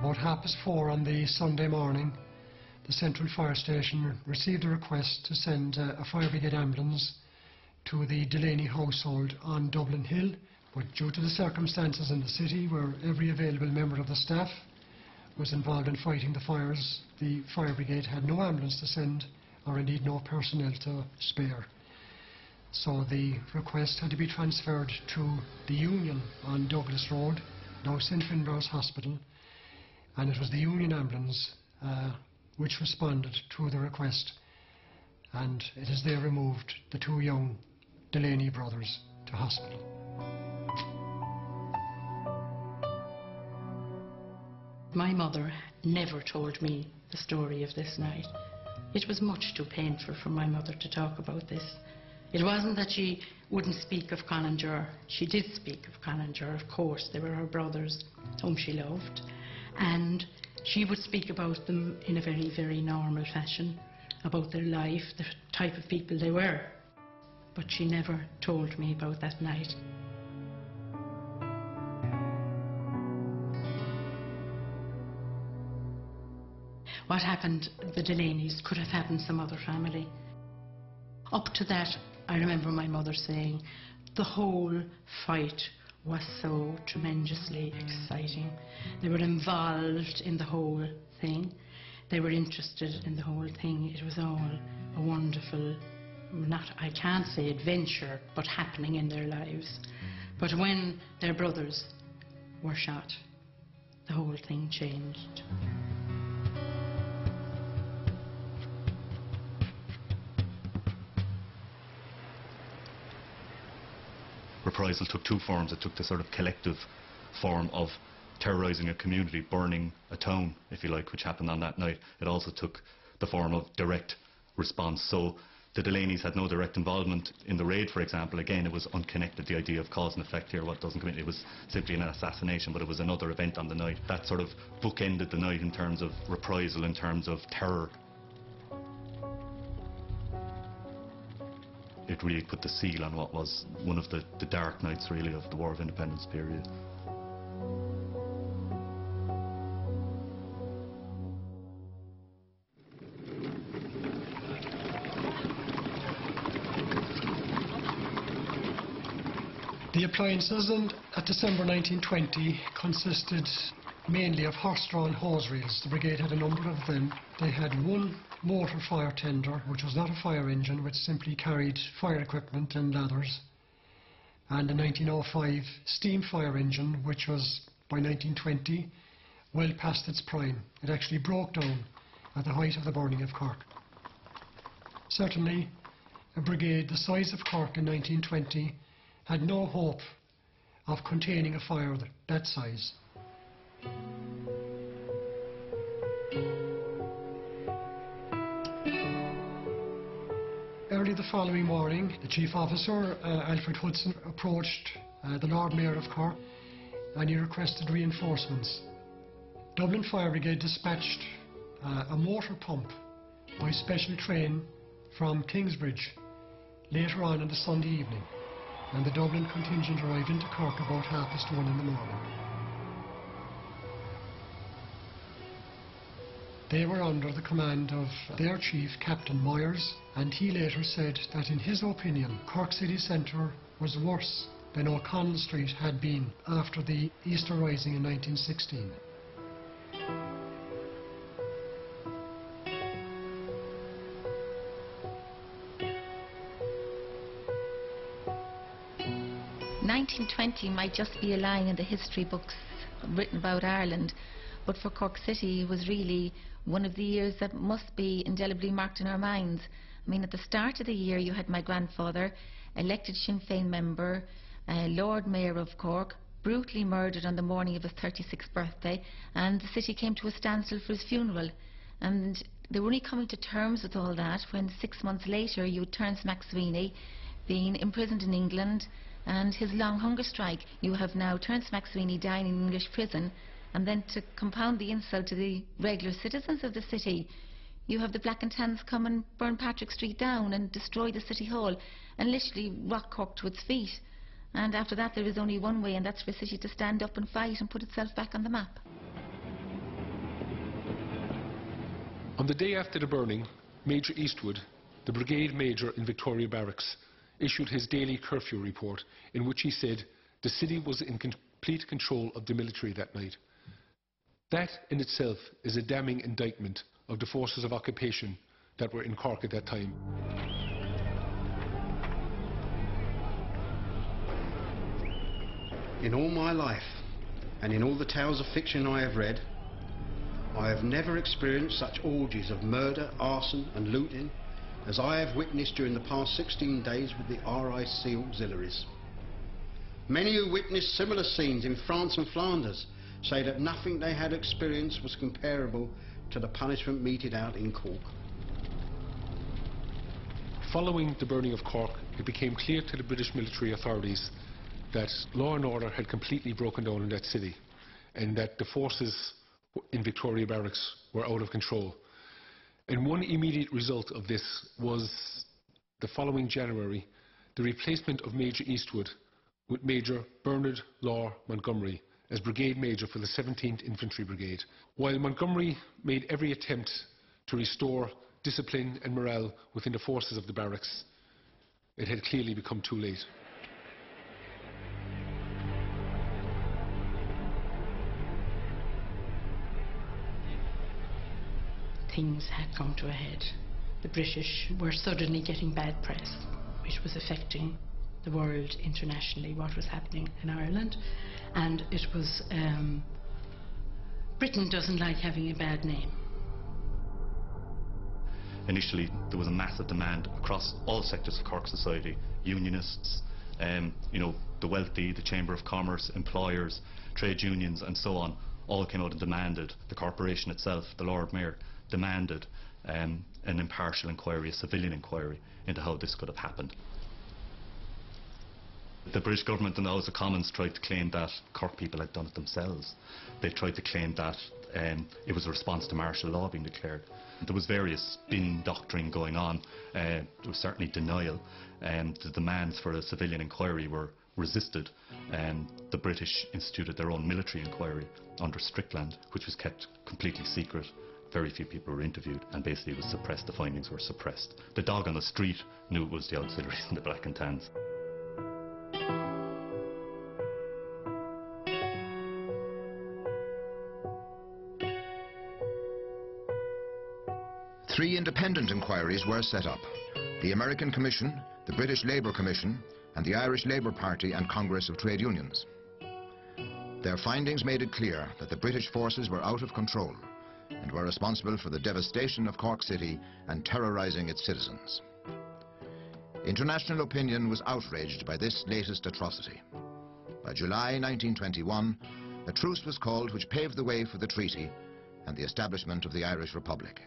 About 4:30 on the Sunday morning, the Central Fire Station received a request to send a fire brigade ambulance to the Delaney household on Dublin Hill, but due to the circumstances in the city where every available member of the staff was involved in fighting the fires, the fire brigade had no ambulance to send, or indeed no personnel to spare. So the request had to be transferred to the Union on Douglas Road, now St Finbarr's Hospital, and it was the Union ambulance which responded to the request, and it is there removed the two young Delaney brothers to hospital. My mother never told me the story of this night. It was much too painful for my mother to talk about this. It wasn't that she wouldn't speak of Conanjar. She did speak of Conanjar, of course. They were her brothers, whom she loved. And she would speak about them in a very, very normal fashion, about their life, the type of people they were. But she never told me about that night. What happened, the Delaneys, could have happened some other family. Up to that, I remember my mother saying, the whole fight was so tremendously exciting. They were involved in the whole thing. They were interested in the whole thing. It was all a wonderful, I can't say adventure, but happening in their lives. But when their brothers were shot, the whole thing changed. Reprisal took two forms. It took the sort of collective form of terrorising a community, burning a town, if you like, which happened on that night. It also took the form of direct response. So the Delaneys had no direct involvement in the raid, for example. Again, it was unconnected, the idea of cause and effect here. What doesn't come in, it was simply an assassination, but it was another event on the night. That sort of bookended the night in terms of reprisal, in terms of terror. It really put the seal on what was one of the dark nights, really, of the War of Independence period. The appliances at December 1920 consisted mainly of horse-drawn hose reels. The brigade had a number of them. They had one motor fire tender, which was not a fire engine, which simply carried fire equipment and ladders, and a 1905 steam fire engine, which was, by 1920, well past its prime. It actually broke down at the height of the burning of Cork. Certainly, a brigade the size of Cork in 1920 had no hope of containing a fire that size. Early the following morning, the Chief Officer, Alfred Hudson, approached the Lord Mayor of Cork, and he requested reinforcements. Dublin Fire Brigade dispatched a motor pump by special train from Kingsbridge later on the Sunday evening, and the Dublin contingent arrived into Cork about 1:30 in the morning. They were under the command of their chief, Captain Myers, and he later said that in his opinion, Cork city centre was worse than O'Connell Street had been after the Easter Rising in 1916. "1920 might just be a line in the history books written about Ireland, but for Cork City it was really one of the years that must be indelibly marked in our minds. I mean, at the start of the year you had my grandfather, elected Sinn Féin member, Lord Mayor of Cork, brutally murdered on the morning of his 36th birthday, and the city came to a standstill for his funeral. And they were only coming to terms with all that when 6 months later you had Terence MacSweeney being imprisoned in England, and his long hunger strike. You have now Terence MacSweeney dying in English prison, and then to compound the insult to the regular citizens of the city, you have the Black and Tans come and burn Patrick Street down and destroy the City Hall and literally rock Cork to its feet. And after that there is only one way, and that's for the city to stand up and fight and put itself back on the map. On the day after the burning, Major Eastwood, the brigade major in Victoria Barracks, issued his daily curfew report in which he said the city was in complete control of the military that night. That in itself is a damning indictment of the forces of occupation that were in Cork at that time. In all my life, and in all the tales of fiction I have read, I have never experienced such orgies of murder, arson and looting as I have witnessed during the past 16 days with the RIC auxiliaries. Many who witnessed similar scenes in France and Flanders say that nothing they had experienced was comparable to the punishment meted out in Cork. Following the burning of Cork, it became clear to the British military authorities that law and order had completely broken down in that city and that the forces in Victoria Barracks were out of control. And one immediate result of this was, the following January, the replacement of Major Eastwood with Major Bernard Law Montgomery as Brigade Major for the 17th Infantry Brigade. While Montgomery made every attempt to restore discipline and morale within the forces of the barracks, it had clearly become too late. Things had come to a head. The British were suddenly getting bad press, which was affecting the world internationally, what was happening in Ireland. And it was, Britain doesn't like having a bad name. Initially, there was a massive demand across all sectors of Cork society, unionists, the wealthy, the Chamber of Commerce, employers, trade unions and so on, all came out and demanded, the corporation itself, the Lord Mayor, demanded an impartial inquiry, a civilian inquiry into how this could have happened. The British government in the House of Commons tried to claim that Cork people had done it themselves. They tried to claim that it was a response to martial law being declared. There was various spin doctrine going on. There was certainly denial. The demands for a civilian inquiry were resisted. The British instituted their own military inquiry under Strickland, which was kept completely secret. Very few people were interviewed, and basically it was suppressed. The findings were suppressed. The dog on the street knew it was the auxiliaries and the black and tans. Three independent inquiries were set up: the American Commission, the British Labour Commission, and the Irish Labour Party and Congress of Trade Unions. Their findings made it clear that the British forces were out of control and were responsible for the devastation of Cork City and terrorising its citizens. International opinion was outraged by this latest atrocity. By July 1921, a truce was called which paved the way for the treaty and the establishment of the Irish Republic.